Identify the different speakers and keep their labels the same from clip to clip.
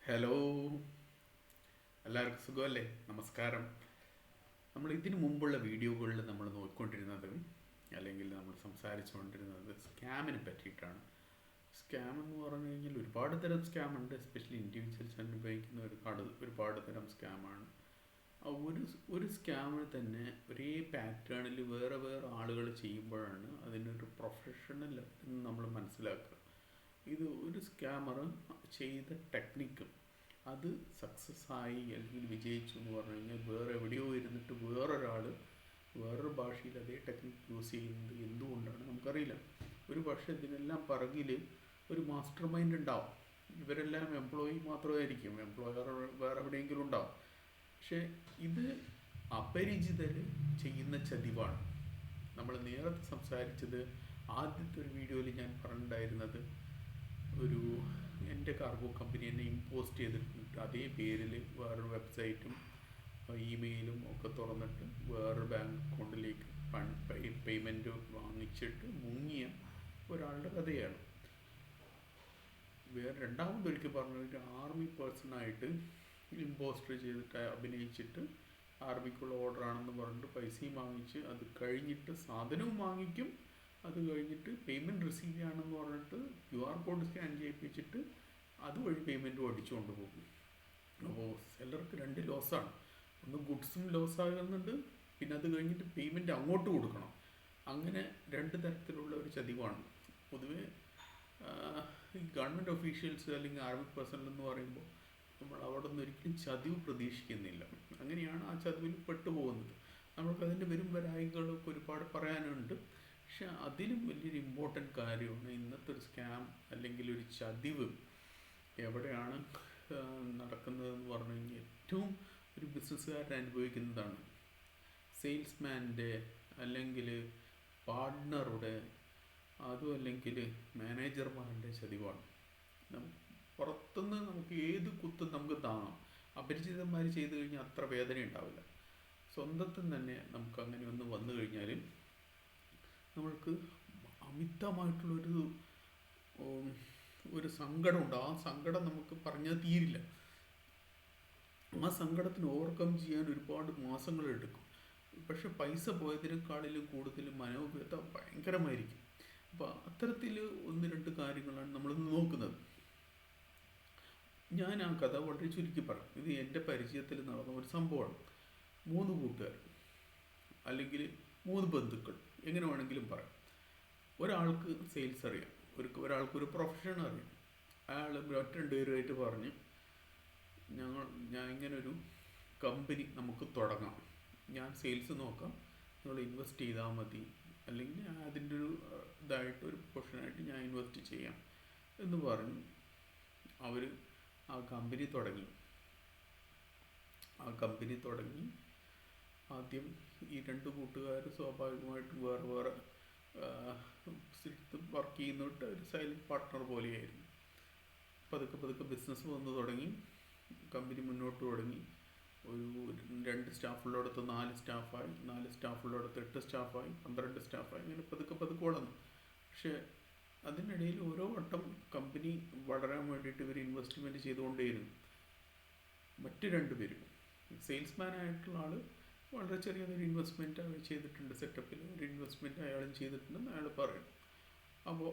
Speaker 1: Hello, എല്ലാവർക്കും സുഖമല്ലേ? നമസ്കാരം. നമ്മൾ ഇതിനു മുമ്പുള്ള വീഡിയോകളിൽ നമ്മൾ നോക്കിക്കൊണ്ടിരുന്നത് അല്ലെങ്കിൽ നമ്മൾ സംസാരിച്ചുകൊണ്ടിരുന്നത് സ്കാമിനെ പറ്റിയിട്ടാണ്. സ്കാം എന്ന് പറഞ്ഞു കഴിഞ്ഞാൽ ഒരുപാട് തരം സ്കാം ഉണ്ട്. എസ്പെഷ്യലി ഇൻഡിവിജ്വൽസ് അനുഭവിക്കുന്ന ഒരുപാട് തരം സ്കാമാണ്. ഒരു ഒരു സ്കാമിൽ തന്നെ ഒരേ പാറ്റേണിൽ വേറെ വേറെ ആളുകൾ ചെയ്യുമ്പോഴാണ് അതിനൊരു പ്രൊഫഷണൽ എന്ന് നമ്മൾ മനസ്സിലാക്കുക. ഇത് ഒരു സ്കാമർ ചെയ്ത ടെക്നിക്ക് അത് സക്സസ് ആയി അല്ലെങ്കിൽ വിജയിച്ചു എന്ന് പറഞ്ഞു കഴിഞ്ഞാൽ വേറെ എവിടെയോ ഇരുന്നിട്ട് വേറൊരു ഭാഷയിൽ അതേ ടെക്നിക്ക് യൂസ് ചെയ്യുന്നത് എന്തുകൊണ്ടാണ് നമുക്കറിയില്ല. ഒരു പക്ഷേ ഇതിനെല്ലാം പിറകിൽ ഒരു മാസ്റ്റർ മൈൻഡ് ഉണ്ടാവും. ഇവരെല്ലാം എംപ്ലോയി മാത്രമായിരിക്കും, എംപ്ലോയർ വേറെ എവിടെയെങ്കിലും ഉണ്ടാവും. പക്ഷേ ഇത് അപരിചിതർ ചെയ്യുന്ന ചതിവാണ്. നമ്മൾ നേരത്തെ സംസാരിച്ചത് ആദ്യത്തെ ഒരു വീഡിയോയിൽ ഞാൻ പറഞ്ഞിട്ടുണ്ടായിരുന്നത് ഒരു എൻ്റെ കാർഗോ കമ്പനി എന്നെ ഇമ്പോസ്റ്റ് ചെയ്തിട്ടുണ്ട്. അതേ പേരിൽ വേറൊരു വെബ്സൈറ്റും ഇമെയിലും ഒക്കെ തുറന്നിട്ട് വേറൊരു ബാങ്ക് അക്കൗണ്ടിലേക്ക് പേയ്മെൻറ്റ് വാങ്ങിച്ചിട്ട് മുങ്ങിയ ഒരാളുടെ കഥയാണ്. രണ്ടാമതൊരിക്കൽ പറഞ്ഞൊരു ആർമി പേഴ്സണായിട്ട് ഇമ്പോസ്റ്റർ ചെയ്തിട്ട് അഭിനയിച്ചിട്ട് ആർമിക്കുള്ള ഓർഡറാണെന്ന് പറഞ്ഞിട്ട് പൈസയും വാങ്ങിച്ച് അത് കഴിഞ്ഞിട്ട് സാധനവും വാങ്ങിക്കും. അത് കഴിഞ്ഞിട്ട് പേയ്മെൻറ്റ് റിസീവ് ചെയ്യുകയാണെന്ന് പറഞ്ഞിട്ട് QR കോഡ് സ്കാൻ ചെയ്യിപ്പിച്ചിട്ട് അതുവഴി പേയ്മെൻറ്റും അടിച്ചുകൊണ്ട് പോകും. അപ്പോൾ സെല്ലർക്ക് രണ്ട് ലോസാണ്. ഒന്ന് ഗുഡ്സും ലോസ് ആകുന്നുണ്ട്, പിന്നെ അത് കഴിഞ്ഞിട്ട് പേയ്മെൻറ്റ് അങ്ങോട്ട് കൊടുക്കണം. അങ്ങനെ രണ്ട് തരത്തിലുള്ള ഒരു ചതിവാണ്. പൊതുവേ ഈ ഗവൺമെൻറ് ഒഫീഷ്യൽസ് അല്ലെങ്കിൽ ആർമി പേഴ്സണൽ എന്ന് പറയുമ്പോൾ നമ്മൾ അവിടെ നിന്ന് ഒരിക്കലും ചതിവ് പ്രതീക്ഷിക്കുന്നില്ല. അങ്ങനെയാണ് ആ ചതിവിൽ പെട്ടുപോകുന്നത്. നമ്മൾക്കതിൻ്റെ വരും വരായികളൊക്കെ ഒരുപാട് പറയാനുണ്ട്. പക്ഷെ അതിലും വലിയൊരു ഇമ്പോർട്ടൻ്റ് കാര്യമാണ് ഇന്നത്തെ ഒരു സ്കാം അല്ലെങ്കിൽ ഒരു ചതിവ് എവിടെയാണ് നടക്കുന്നതെന്ന് പറഞ്ഞു കഴിഞ്ഞാൽ ഏറ്റവും ഒരു ബിസിനസ്സുകാരൻ അനുഭവിക്കുന്നതാണ്. സെയിൽസ്മാൻ്റെ അല്ലെങ്കിൽ പാർട്ട്ണറുടെ അതും അല്ലെങ്കിൽ മാനേജർമാരുടെ ചതിവാണ്. പുറത്തുനിന്ന് നമുക്ക് ഏത് കുത്തും നമുക്ക് താങ്ങാം. അപരിചിതന്മാർ ചെയ്തു കഴിഞ്ഞാൽ അത്ര വേദന ഉണ്ടാവില്ല. സ്വന്തത്തിൽ തന്നെ നമുക്ക് അങ്ങനെ ഒന്ന് വന്നു കഴിഞ്ഞാൽ നമ്മൾക്ക് അമിതമായിട്ടുള്ളൊരു സങ്കടമുണ്ട്. ആ സങ്കടം നമുക്ക് പറഞ്ഞാൽ തീരില്ല. ആ സങ്കടത്തിന് ഓവർകം ചെയ്യാൻ ഒരുപാട് മാസങ്ങൾ എടുക്കും. പക്ഷെ പൈസ പോയതിനേക്കാളിലും കൂടുതൽ മനോവ്യത ഭയങ്കരമായിരിക്കും. അപ്പോൾ അത്തരത്തിൽ ഒന്ന് രണ്ട് കാര്യങ്ങളാണ് നമ്മൾ നോക്കുന്നത്. ഞാൻ ആ കഥ വളരെ ചുരുക്കി പറയാം. ഇത് എൻ്റെ പരിചയത്തിൽ നടന്ന ഒരു സംഭവമാണ്. 3 കൂട്ടുകാർ അല്ലെങ്കിൽ 3 ബന്ധുക്കൾ, എങ്ങനെ വേണമെങ്കിലും പറയാം. ഒരാൾക്ക് സെയിൽസ് അറിയാം, ഒരാൾക്കൊരു പ്രൊഫഷൻ അറിയാം. അയാൾ രണ്ട് പേരുമായിട്ട് പറഞ്ഞ് ഞാൻ ഇങ്ങനൊരു കമ്പനി നമുക്ക് തുടങ്ങാം, ഞാൻ സെയിൽസ് നോക്കാം, നിങ്ങൾ ഇൻവെസ്റ്റ് ചെയ്താൽ മതി, അല്ലെങ്കിൽ അതിൻ്റെ ഒരു ഒരു പോർഷനായിട്ട് ഞാൻ ഇൻവെസ്റ്റ് ചെയ്യാം എന്ന് പറഞ്ഞ് അവർ ആ കമ്പനി തുടങ്ങി. ആദ്യം ഈ 2 കൂട്ടുകാർ സ്വാഭാവികമായിട്ടും വേറെ സ്ഥലത്ത് വർക്ക് ചെയ്യുന്നിട്ട് ഒരു സൈലൻറ്റ് പാർട്ട്ണർ പോലെയായിരുന്നു. പതുക്കെ ബിസിനസ് വന്നു തുടങ്ങി. കമ്പനി മുന്നോട്ട് തുടങ്ങി. ഒരു 2 സ്റ്റാഫുള്ളിടത്ത് 4 സ്റ്റാഫായി, 4 സ്റ്റാഫുള്ളിടത്ത് 8 സ്റ്റാഫായി, 12 സ്റ്റാഫായി, അങ്ങനെ പതുക്കെ വളർന്നു. പക്ഷേ അതിനിടയിൽ ഓരോ വട്ടം കമ്പനി വളരാൻ വേണ്ടിയിട്ട് ഇവർ ഇൻവെസ്റ്റ്മെൻറ്റ് ചെയ്തുകൊണ്ടേയിരുന്നു. മറ്റ് 2 പേരും, സെയിൽസ്മാനായിട്ടുള്ള ആൾ വളരെ ചെറിയൊരു ഇൻവെസ്റ്റ്മെൻറ്റ് അയാൾ ചെയ്തിട്ടുണ്ട്, സെറ്റപ്പിൽ ഒരു ഇൻവെസ്റ്റ്മെൻറ്റ് അയാളും ചെയ്തിട്ടുണ്ടെന്ന് അയാൾ പറയും. അപ്പോൾ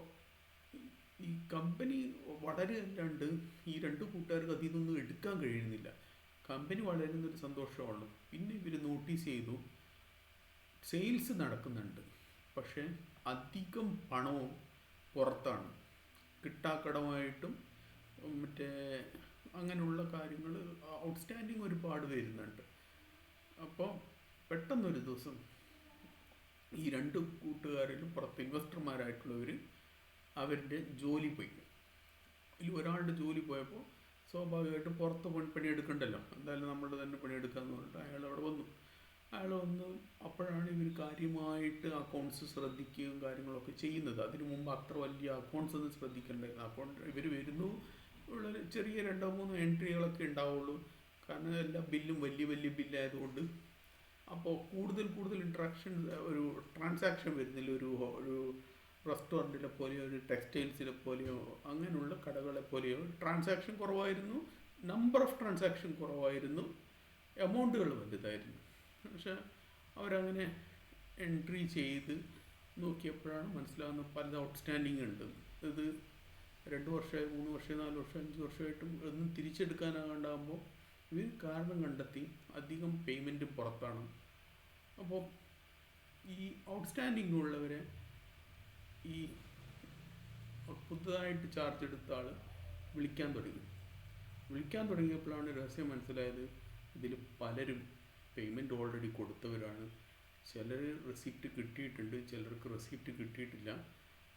Speaker 1: ഈ കമ്പനി വളരാണ്ട് ഈ 2 കൂട്ടുകാർക്ക് അതിൽ നിന്നൊന്നും എടുക്കാൻ കഴിയുന്നില്ല. കമ്പനി വളരുന്നൊരു സന്തോഷമുള്ളൂ. പിന്നെ ഇവർ നോട്ടീസ് ചെയ്തു സെയിൽസ് നടക്കുന്നുണ്ട്, പക്ഷേ അധികം പണവും പുറത്താണ്. കിട്ടാക്കടമായിട്ടും മറ്റേ അങ്ങനെയുള്ള കാര്യങ്ങൾ ഔട്ട്സ്റ്റാൻഡിങ് ഒരുപാട് വരുന്നുണ്ട്. അപ്പോൾ പെട്ടെന്നൊരു ദിവസം ഈ 2 കൂട്ടുകാരിലും പുറത്ത് ഇൻവെസ്റ്റർമാരായിട്ടുള്ളവർ അവരുടെ ജോലി പോയി. ഇതിൽ ഒരാളുടെ ജോലി പോയപ്പോൾ സ്വാഭാവികമായിട്ടും പുറത്ത് പണിയെടുക്കണ്ടല്ലോ, എന്തായാലും നമ്മൾ തന്നെ പണിയെടുക്കാമെന്ന് പറഞ്ഞിട്ട് അയാൾ വന്ന് അപ്പോഴാണ് ഇവർ കാര്യമായിട്ട് അക്കൗണ്ട്സ് ശ്രദ്ധിക്കുകയും കാര്യങ്ങളൊക്കെ ചെയ്യുന്നത്. അതിനു മുമ്പ് അത്ര വലിയ അക്കൗണ്ട്സ് ഒന്നും ശ്രദ്ധിക്കേണ്ടായിരുന്നു. ഇവർ വരുന്നു, ഉള്ള ചെറിയ 2-3 എൻട്രികളൊക്കെ ഉണ്ടാവുള്ളൂ. കാരണം എല്ലാ ബില്ലും വലിയ ബില്ലായതുകൊണ്ട്. അപ്പോൾ കൂടുതൽ ഇൻട്രാക്ഷൻ, ഒരു ട്രാൻസാക്ഷൻ വരുന്നില്ല. ഒരു റെസ്റ്റോറൻറ്റിലെ പോലെയോ ഒരു ടെക്സ്റ്റൈൽസിലെ പോലെയോ അങ്ങനെയുള്ള കടകളെ പോലെയോ ട്രാൻസാക്ഷൻ കുറവായിരുന്നു. നമ്പർ ഓഫ് ട്രാൻസാക്ഷൻ കുറവായിരുന്നു, എമൗണ്ടുകൾ വലുതായിരുന്നു. പക്ഷെ അവരങ്ങനെ എൻട്രി ചെയ്ത് നോക്കിയപ്പോഴാണ് മനസ്സിലാകുന്നത് പലത് ഔട്ട്സ്റ്റാൻഡിങ് ഉണ്ട്. ഇത് 2 വർഷമായി, 3 വർഷമായി, 4 വർഷം, 5 വർഷമായിട്ടും ഒന്നും തിരിച്ചെടുക്കാനാകണ്ടാകുമ്പോൾ ഇവർ കാരണം കണ്ടെത്തി അധികം പേയ്മെൻറ്റ് പുറത്താണ്. അപ്പോൾ ഈ ഔട്ട്സ്റ്റാൻഡിങ് ഉള്ളവരെ ഈ പുതുതായിട്ട് ചാർജ് എടുത്ത ആൾ വിളിക്കാൻ തുടങ്ങിയപ്പോഴാണ് രഹസ്യം മനസ്സിലായത്. ഇതിൽ പലരും പേയ്മെൻറ്റ് ഓൾറെഡി കൊടുത്തവരാണ്. ചിലർ റെസിപ്റ്റ് കിട്ടിയിട്ടുണ്ട്, ചിലർക്ക് റെസിപ്റ്റ് കിട്ടിയിട്ടില്ല.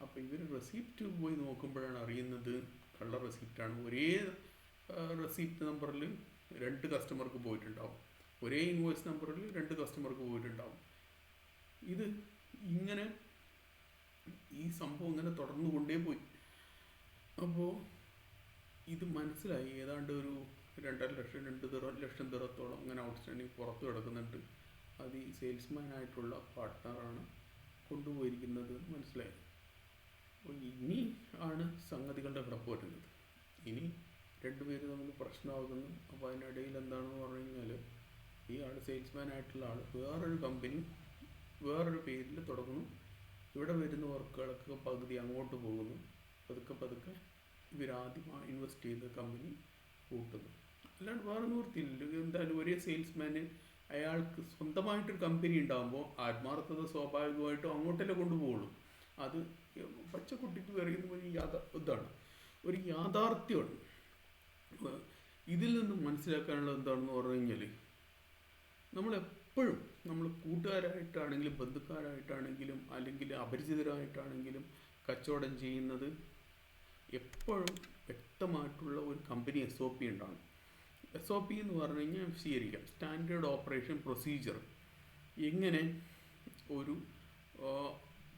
Speaker 1: അപ്പോൾ ഇവർ റെസിപ്റ്റ് പോയി നോക്കുമ്പോഴാണ് അറിയുന്നത് കള്ള റെസിപ്റ്റാണ്. ഒരേ റെസിപ്റ്റ് നമ്പറിൽ 2 കസ്റ്റമർക്ക് പോയിട്ടുണ്ടാവും, ഒരേ ഇൻവോയ്സ് നമ്പറിൽ 2 കസ്റ്റമർക്ക് പോയിട്ടുണ്ടാവും. ഇത് ഇങ്ങനെ ഈ സംഭവം ഇങ്ങനെ തുടർന്നു കൊണ്ടേ പോയി. അപ്പോൾ ഇത് മനസ്സിലായി ഏതാണ്ട് ഒരു 2.5 ലക്ഷം 2 ലക്ഷം ദിറത്തോളം അങ്ങനെ ഔട്ട്സ്റ്റാൻഡിങ് പുറത്ത് കിടക്കുന്നുണ്ട്. അത് ഈ സെയിൽസ്മാൻ ആയിട്ടുള്ള പാർട്ട്ണറാണ് കൊണ്ടുപോയിരിക്കുന്നത് മനസ്സിലായി. അപ്പോൾ ഇനി ആണ് സംഗതികളുടെ കിടപ്പ് വരുന്നത്. ഇനി 2 പേര് തമ്മിൽ പ്രശ്നമാകുന്നു. അപ്പോൾ അതിനിടയിൽ എന്താണെന്ന് പറഞ്ഞു കഴിഞ്ഞാൽ ഈ ആൾ സെയിൽസ്മാൻ ആയിട്ടുള്ള ആൾ വേറൊരു കമ്പനി വേറൊരു പേരിൽ തുടങ്ങുന്നു. ഇവിടെ വരുന്ന വർക്കുകളൊക്കെ പകുതി അങ്ങോട്ട് പോകുന്നു. പതുക്കെ ഇവരാദ്യം ഇൻവെസ്റ്റ് ചെയ്ത കമ്പനി കൂട്ടുന്നു. അല്ലാണ്ട് വേറെ നിവൃത്തിയില്ല. എന്തായാലും ഒരേ സെയിൽസ്മാന് അയാൾക്ക് സ്വന്തമായിട്ടൊരു കമ്പനി ഉണ്ടാകുമ്പോൾ ആത്മാർത്ഥത സ്വാഭാവികമായിട്ടും അങ്ങോട്ടല്ലേ കൊണ്ടുപോകുള്ളൂ. അത് പച്ചക്കുട്ടിക്ക് പറയുന്ന ഒരു യാഥാർത്ഥ്യമാണ്. ഇതിൽ നിന്ന് മനസ്സിലാക്കാനുള്ളത് എന്താണെന്ന് പറഞ്ഞു കഴിഞ്ഞാൽ നമ്മളെപ്പോഴും നമ്മൾ കൂട്ടുകാരായിട്ടാണെങ്കിലും ബന്ധുക്കാരായിട്ടാണെങ്കിലും അല്ലെങ്കിൽ അപരിചിതരായിട്ടാണെങ്കിലും കച്ചവടം ചെയ്യുന്നത് എപ്പോഴും വ്യക്തമായിട്ടുള്ള ഒരു കമ്പനി SOP ഉണ്ടാകും. SOP എന്ന് പറഞ്ഞു കഴിഞ്ഞാൽ സ്വീകരിക്കാം, സ്റ്റാൻഡേർഡ് ഓപ്പറേഷൻ പ്രൊസീജിയർ. എങ്ങനെ ഒരു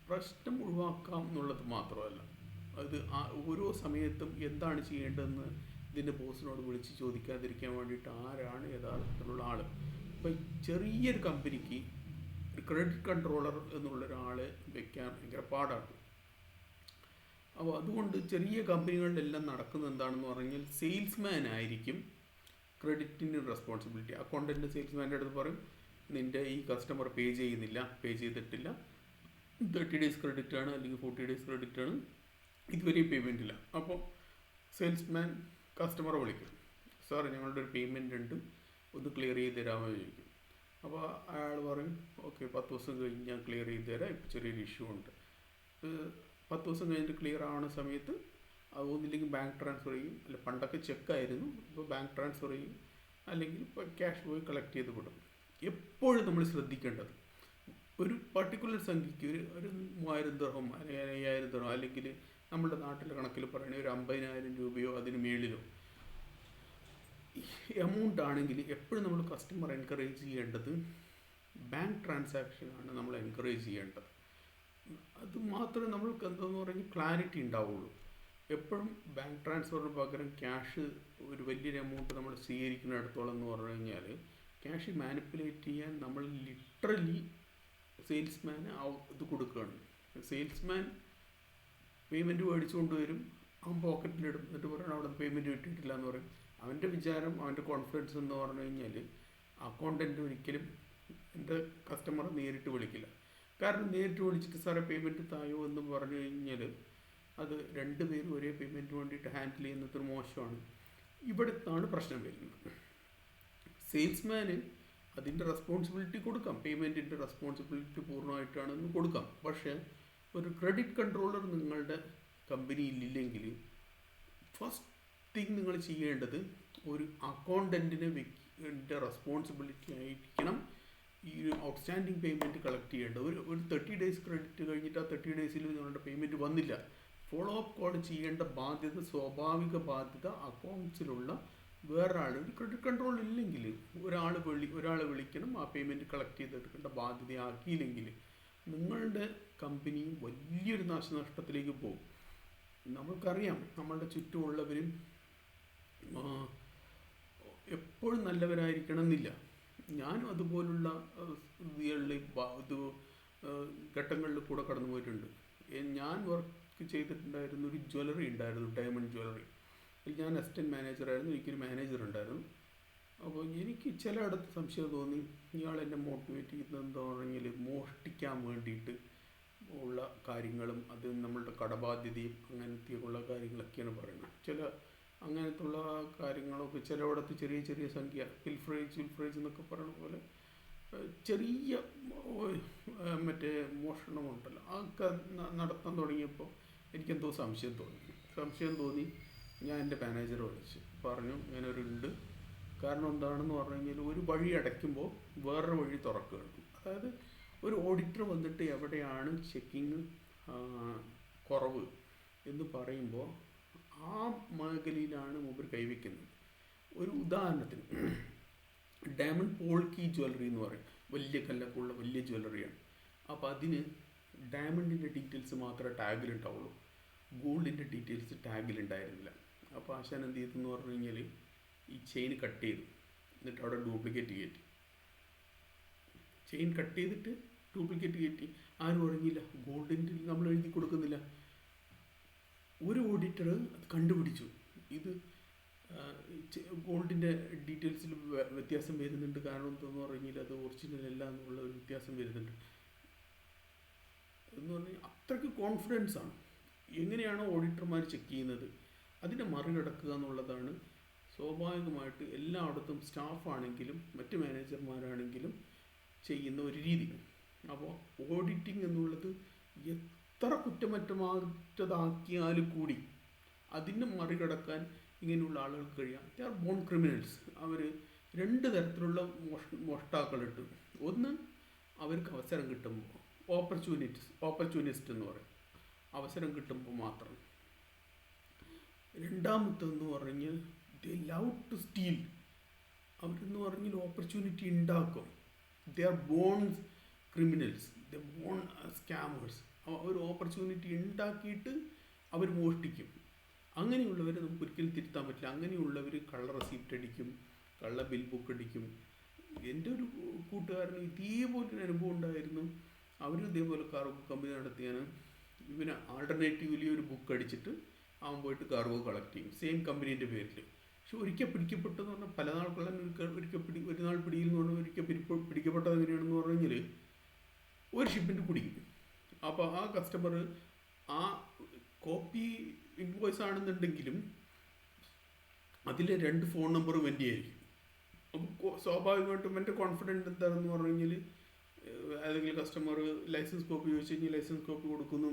Speaker 1: പ്രശ്നം ഒഴിവാക്കാം എന്നുള്ളത് മാത്രമല്ല, അത് ഓരോ സമയത്തും എന്താണ് ചെയ്യേണ്ടതെന്ന് ഇതിൻ്റെ ബോസിനോട് വിളിച്ച് ചോദിക്കാതിരിക്കാൻ വേണ്ടിയിട്ട് ആരാണ് യഥാർത്ഥത്തിലുള്ള ആൾ. ഇപ്പം ചെറിയൊരു കമ്പനിക്ക് ഒരു ക്രെഡിറ്റ് കൺട്രോളർ എന്നുള്ളൊരാളെ വെക്കാൻ ഭയങ്കര പാടാണ്. അപ്പോൾ അതുകൊണ്ട് ചെറിയ കമ്പനികളിലെല്ലാം നടക്കുന്നത് എന്താണെന്ന് പറഞ്ഞാൽ സെയിൽസ്മാൻ ആയിരിക്കും ക്രെഡിറ്റിന് റെസ്പോൺസിബിലിറ്റി. അക്കൗണ്ടൻറ്റ് സെയിൽസ്മാൻ്റെ അടുത്ത് പറയും, നിൻ്റെ ഈ കസ്റ്റമർ പേ ചെയ്തിട്ടില്ല, 30 days ക്രെഡിറ്റ് ആണ് അല്ലെങ്കിൽ 40 days ക്രെഡിറ്റ് ആണ്, ഇതുവരെയും പേയ്മെൻ്റ് ഇല്ല. അപ്പോൾ സെയിൽസ്മാൻ കസ്റ്റമറെ വിളിക്കും, സാർ ഞങ്ങളുടെ ഒരു പേയ്മെൻ്റ് ഉണ്ട്, ഒന്ന് ക്ലിയർ ചെയ്ത് തരാമോ ചോദിക്കും. അപ്പോൾ അയാൾ പറയും ഓക്കെ 10 ദിവസം കഴിഞ്ഞ് ഞാൻ ക്ലിയർ ചെയ്ത് തരാം, ഇപ്പോൾ ചെറിയൊരു ഇഷ്യൂ ഉണ്ട്. 10 ദിവസം കഴിഞ്ഞിട്ട് ക്ലിയർ ആവുന്ന സമയത്ത് അതൊന്നില്ലെങ്കിൽ ബാങ്ക് ട്രാൻസ്ഫർ ചെയ്യും, അല്ല പണ്ടൊക്കെ ചെക്കായിരുന്നു, ഇപ്പോൾ ബാങ്ക് ട്രാൻസ്ഫർ ചെയ്യും, അല്ലെങ്കിൽ ഇപ്പോൾ ക്യാഷ് പോയി കളക്ട് ചെയ്ത് കൊടുക്കും. എപ്പോഴും നമ്മൾ ശ്രദ്ധിക്കേണ്ടത് ഒരു പർട്ടിക്കുലർ സംഖ്യയ്ക്ക് ഒരു 3000 ദിർഹം അല്ലെങ്കിൽ 5000 ദിർഹം അല്ലെങ്കിൽ നമ്മുടെ നാട്ടിലെ കണക്കിൽ പറയുന്നത് ഒരു 50,000 രൂപയോ അതിന് മേളിലോ എമൗണ്ട് ആണെങ്കിൽ എപ്പോഴും നമ്മൾ കസ്റ്റമർ എൻകറേജ് ചെയ്യേണ്ടത് ബാങ്ക് ട്രാൻസാക്ഷനാണ് നമ്മൾ എൻകറേജ് ചെയ്യേണ്ടത്. അത് മാത്രമേ നമ്മൾക്ക് എന്താണെന്ന് പറഞ്ഞാൽ ക്ലാരിറ്റി ഉണ്ടാവുള്ളൂ. എപ്പോഴും ബാങ്ക് ട്രാൻസ്ഫറിന് പകരം ക്യാഷ് ഒരു വലിയൊരു എമൗണ്ട് നമ്മൾ സ്വീകരിക്കുന്നിടത്തോളം എന്ന് പറഞ്ഞു കഴിഞ്ഞാൽ ക്യാഷ് മാനിപ്പുലേറ്റ് ചെയ്യാൻ നമ്മൾ ലിറ്ററലി സെയിൽസ്മാന് ഇത് കൊടുക്കുകയാണ്. സെയിൽസ്മാൻ പേയ്മെൻറ്റ് മേടിച്ചുകൊണ്ട് വരും, അവൻ പോക്കറ്റിലിടും, എന്നിട്ട് പറയണം അവിടെ പേയ്മെൻറ്റ് കിട്ടിയിട്ടില്ല എന്ന് പറയും. അവൻ്റെ വിചാരം, അവൻ്റെ കോൺഫിഡൻസ് എന്ന് പറഞ്ഞു കഴിഞ്ഞാൽ അക്കൗണ്ടൻറ്റ് ഒരിക്കലും എൻ്റെ കസ്റ്റമറെ നേരിട്ട് വിളിക്കില്ല. കാരണം നേരിട്ട് വിളിച്ചിട്ട് സാറേ പേയ്മെൻറ്റ് തായോ എന്ന് പറഞ്ഞു കഴിഞ്ഞാൽ അത് 2 പേരും ഒരേ പേയ്മെൻറ്റ് വേണ്ടിയിട്ട് ഹാൻഡിൽ ചെയ്യുന്നത് മോശമാണ്. ഇവിടുത്താണ് പ്രശ്നം വരുന്നത്. സെയിൽസ്മാന് അതിൻ്റെ റെസ്പോൺസിബിലിറ്റി കൊടുക്കാം, പേയ്മെൻറ്റിൻ്റെ റെസ്പോൺസിബിലിറ്റി പൂർണ്ണമായിട്ടാണെന്ന് കൊടുക്കാം. പക്ഷേ ഒരു ക്രെഡിറ്റ് കൺട്രോളർ നിങ്ങളുടെ കമ്പനിയിലില്ലെങ്കിൽ ഫസ്റ്റ് തിങ് നിങ്ങൾ ചെയ്യേണ്ടത് ഒരു അക്കൗണ്ടൻറ്റിനെ റെസ്പോൺസിബിലിറ്റി ആയിരിക്കണം ഈ ഔട്ട്സ്റ്റാൻഡിങ് പേയ്മെൻറ്റ് കളക്ട് ചെയ്യേണ്ടത്. ഒരു 30 days ക്രെഡിറ്റ് കഴിഞ്ഞിട്ട് ആ 30 days നിങ്ങളുടെ പേയ്മെൻറ്റ് വന്നില്ല, ഫോളോ അപ്പ് കോൾ ചെയ്യേണ്ട ബാധ്യത, സ്വാഭാവിക ബാധ്യത അക്കൗണ്ട്സിലുള്ള വേറൊരാൾ. ഒരു ക്രെഡിറ്റ് കൺട്രോൾ ഇല്ലെങ്കിൽ ഒരാളെ വിളിക്കണം, ആ പേയ്മെൻറ്റ് കളക്ട് ചെയ്തെടുക്കേണ്ട ബാധ്യതയാക്കിയില്ലെങ്കിൽ നിങ്ങളുടെ കമ്പനി വലിയൊരു നാശനഷ്ടത്തിലേക്ക് പോകും. നമ്മൾക്കറിയാം നമ്മളുടെ ചുറ്റുമുള്ളവരും എപ്പോഴും നല്ലവരായിരിക്കണം എന്നില്ല. ഞാനും അതുപോലുള്ള ഘട്ടങ്ങളിൽ കൂടെ കടന്നു പോയിട്ടുണ്ട്. ഞാൻ വർക്ക് ചെയ്തിട്ടുണ്ടായിരുന്ന ഒരു ജ്വല്ലറി ഉണ്ടായിരുന്നു, ഡയമണ്ട് ജ്വല്ലറി. ഞാൻ അസിസ്റ്റൻറ്റ് മാനേജറായിരുന്നു, എനിക്കൊരു മാനേജർ ഉണ്ടായിരുന്നു. അപ്പോൾ എനിക്ക് ചിലയിടത്ത് സംശയം തോന്നി, ഇയാൾ എന്നെ മോട്ടിവേറ്റ് ചെയ്യുന്നത് എന്താണെങ്കിൽ മോഷ്ടിക്കാൻ വേണ്ടിയിട്ട് ഉള്ള കാര്യങ്ങളും അത് നമ്മളുടെ കടബാധ്യതയും അങ്ങനത്തെ ഉള്ള കാര്യങ്ങളൊക്കെയാണ് പറയുന്നത്. അങ്ങനത്തുള്ള കാര്യങ്ങളൊക്കെ ചിലയിടത്ത് ചെറിയ ചെറിയ സംഖ്യ വിൽഫ്രേജ് എന്നൊക്കെ പറയുന്ന പോലെ ചെറിയ മറ്റേ മോഷണമുണ്ടല്ലോ, അതൊക്കെ നടത്താൻ തുടങ്ങിയപ്പോൾ എനിക്കെന്തോ സംശയം തോന്നി. ഞാൻ എൻ്റെ മാനേജറെ വിളിച്ച് പറഞ്ഞു ഇങ്ങനൊരുണ്ട്. കാരണം എന്താണെന്ന് പറഞ്ഞു കഴിഞ്ഞാൽ ഒരു വഴി അടയ്ക്കുമ്പോൾ വേറൊരു വഴി തുറക്കുകയാണ്. അതായത് ഒരു ഓഡിറ്റർ വന്നിട്ട് എവിടെയാണ് ചെക്കിങ് കുറവ് എന്ന് പറയുമ്പോൾ ആ മേഖലയിലാണ് മൂപ്പർ കൈവയ്ക്കുന്നത്. ഒരു ഉദാഹരണത്തിന് ഡയമണ്ട് പോൾക്കി ജ്വല്ലറി എന്ന് പറയും, വലിയ കല്ലൊക്കെയുള്ള വലിയ ജ്വല്ലറിയാണ്. അപ്പോൾ അതിന് ഡയമണ്ടിൻ്റെ ഡീറ്റെയിൽസ് മാത്രമേ ടാഗിലുണ്ടാവുള്ളൂ, ഗോൾഡിൻ്റെ ഡീറ്റെയിൽസ് ടാഗിലുണ്ടായിരുന്നില്ല. അപ്പോൾ ആശാൻ എന്ത് ചെയ്തെന്ന് പറഞ്ഞു കഴിഞ്ഞാൽ ഈ ചെയിൻ കട്ട് ചെയ്തു, എന്നിട്ട് അവിടെ ഡ്യൂപ്ലിക്കേറ്റ് കയറ്റി. ആരും അറിഞ്ഞില്ല, ഗോൾഡിൻ്റെ നമ്മൾ എഴുതി കൊടുക്കുന്നില്ല. ഒരു ഓഡിറ്റർ അത് കണ്ടുപിടിച്ചു, ഇത് ഗോൾഡിൻ്റെ ഡീറ്റെയിൽസിൽ വ്യത്യാസം വരുന്നുണ്ട്. കാരണം എന്താണെന്ന് പറഞ്ഞാൽ അത് ഒറിജിനൽ അല്ല എന്നുള്ള ഒരു വ്യത്യാസം വരുന്നുണ്ട് എന്ന് പറഞ്ഞാൽ അത്രയ്ക്ക് കോൺഫിഡൻസാണ്. എങ്ങനെയാണോ ഓഡിറ്റർമാർ ചെക്ക് ചെയ്യുന്നത് അതിനെ മറികടക്കുക എന്നുള്ളതാണ് സ്വാഭാവികമായിട്ട് എല്ലായിടത്തും സ്റ്റാഫാണെങ്കിലും മറ്റ് മാനേജർമാരാണെങ്കിലും ചെയ്യുന്ന ഒരു രീതി. അപ്പോൾ ഓഡിറ്റിംഗ് എന്നുള്ളത് എത്ര കുറ്റമറ്റമാറ്റതാക്കിയാലും കൂടി അതിനെ മറികടക്കാൻ ഇങ്ങനെയുള്ള ആളുകൾക്ക് കഴിയാം. They are born criminals. അവർ രണ്ട് തരത്തിലുള്ള മോഷ്ടാക്കളുണ്ട്. ഒന്ന്, അവർക്ക് അവസരം കിട്ടുമ്പോൾ ഓപ്പർച്യൂണിസ്റ്റ് എന്ന് പറയും, അവസരം കിട്ടുമ്പോൾ മാത്രം. രണ്ടാമത്തെന്ന് പറഞ്ഞാൽ ദേ ലവ് ടു സ്റ്റീൽ. അവരെന്ന് പറഞ്ഞാൽ ഓപ്പർച്യൂണിറ്റി ഉണ്ടാക്കും. They are born criminals, they born scammers. ഒരു ഓപ്പർച്യൂണിറ്റി ഉണ്ടാക്കിയിട്ട് അവർ മോഷ്ടിക്കും. അങ്ങനെയുള്ളവരെ നമുക്ക് ഒരിക്കലും തിരുത്താൻ പറ്റില്ല. അങ്ങനെയുള്ളവർ കള്ള റെസിപ്റ്റ് അടിക്കും, കള്ള ബിൽ ബുക്ക് അടിക്കും. എൻ്റെ ഒരു കൂട്ടുകാരന് ഇതേപോലൊരു അനുഭവം ഉണ്ടായിരുന്നു. അവർ ഇതേപോലെ കാർഗോ കമ്പനി നടത്തിയാണ്. ഇവന് ആൾട്ടർനേറ്റീവ്ലി ഒരു ബുക്ക് അടിച്ചിട്ട് അവൻ പോയിട്ട് കാർഗോ കളക്ട് ചെയ്യും, സെയിം കമ്പനീൻ്റെ പേരിൽ. പക്ഷെ ഒരിക്കൽ പിടിക്കപ്പെട്ടെന്ന് പറഞ്ഞാൽ പല നാൾക്കുള്ള ഒരു നാൾ പിടിയിൽ എന്ന് പറഞ്ഞാൽ ഒരിക്കൽ പിടിക്കപ്പെട്ടത് എങ്ങനെയാണെന്ന് പറഞ്ഞു കഴിഞ്ഞാൽ ഒരു ഷിപ്മെൻറ്റ് കുടിക്കും. അപ്പോൾ ആ കസ്റ്റമർ ആ കോപ്പി ഇൻവോയ്സ് ആണെന്നുണ്ടെങ്കിലും അതിലെ 2 ഫോൺ നമ്പർ എൻ്റെ ആയിരിക്കും. അപ്പോൾ സ്വാഭാവികമായിട്ടും എൻ്റെ കോൺഫിഡൻറ്റ് എന്താണെന്ന് പറഞ്ഞു കഴിഞ്ഞാൽ ഏതെങ്കിലും കസ്റ്റമർ ലൈസൻസ് കോപ്പി ചോദിച്ചു കഴിഞ്ഞാൽ ലൈസൻസ് കോപ്പി കൊടുക്കുന്നു,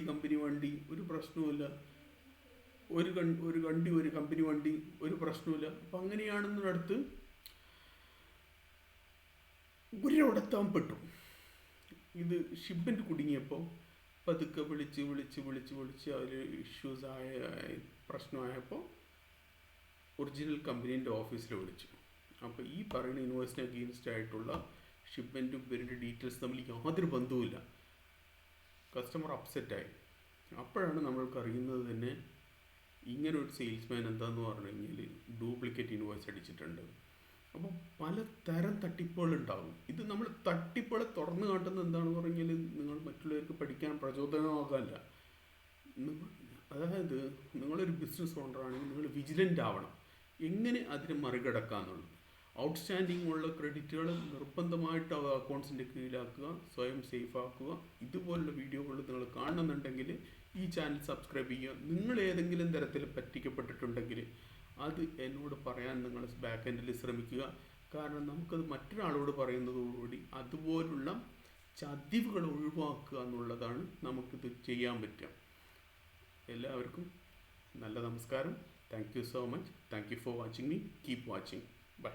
Speaker 1: കമ്പനി വണ്ടി ഒരു പ്രശ്നവുമില്ല, ഒരു കമ്പനി വണ്ടി ഒരു പ്രശ്നവുമില്ല. അപ്പം അങ്ങനെയാണെന്നടുത്ത് ഒരിടത്താൻ പെട്ടു. ഇത് ഷിപ്മെൻറ്റ് കുടുങ്ങിയപ്പോൾ പതുക്കെ വിളിച്ച് അതിൽ ഇഷ്യൂസ് പ്രശ്നമായപ്പോൾ ഒറിജിനൽ കമ്പനീൻ്റെ ഓഫീസിൽ വിളിച്ചു. അപ്പോൾ ഈ പറയുന്ന ഇൻവോയ്സിന് അഗെയിൻസ്റ്റ് ആയിട്ടുള്ള ഷിപ്മെൻറ്റും ഇവരുടെ ഡീറ്റെയിൽസ് തമ്മിൽ യാതൊരു ബന്ധവുമില്ല. കസ്റ്റമർ അപ്സെറ്റായി. അപ്പോഴാണ് നമ്മൾക്ക് അറിയുന്നത് തന്നെ ഇങ്ങനെ ഒരു സെയിൽസ്മാൻ എന്താണെന്ന് പറഞ്ഞു കഴിഞ്ഞാൽ ഡ്യൂപ്ലിക്കേറ്റ് ഇൻവോയ്സ് അടിച്ചിട്ടുണ്ട്. അപ്പോൾ പലതരം തട്ടിപ്പുകളുണ്ടാകും. ഇത് നമ്മൾ തട്ടിപ്പുകളെ തുറന്നു കാട്ടുന്നത് എന്താണെന്ന് പറഞ്ഞാൽ നിങ്ങൾ മറ്റുള്ളവർക്ക് പഠിക്കാൻ പ്രചോദനമാകാനല്ല. അതായത് നിങ്ങളൊരു ബിസിനസ് ഓണറാണെങ്കിൽ നിങ്ങൾ വിജിലൻ്റ് ആവണം, എങ്ങനെ അതിനെ മറികടക്കാമെന്നുള്ളത്. ഔട്ട്സ്റ്റാൻഡിങ് ഉള്ള ക്രെഡിറ്റുകൾ നിർബന്ധമായിട്ട് അക്കൗണ്ട്സിൻ്റെ കീഴിലാക്കുക, സ്വയം സേഫ് ആക്കുക. ഇതുപോലുള്ള വീഡിയോകൾ നിങ്ങൾ കാണുന്നുണ്ടെങ്കിൽ ഈ ചാനൽ സബ്സ്ക്രൈബ് ചെയ്യുക. നിങ്ങൾ ഏതെങ്കിലും തരത്തിൽ പറ്റിക്കപ്പെട്ടിട്ടുണ്ടെങ്കിൽ അത് എന്നോട് പറയാൻ നിങ്ങൾ ബാക്ക് എൻഡിൽ ശ്രമിക്കുക. കാരണം നമുക്കത് മറ്റൊരാളോട് പറയുന്നതോടുകൂടി അതുപോലുള്ള ചതിവുകൾ ഒഴിവാക്കുക എന്നുള്ളതാണ് നമുക്കിത് ചെയ്യാൻ പറ്റുക. എല്ലാവർക്കും നല്ല നമസ്കാരം. Thank you so much. Thank you for watching me. Keep watching. By.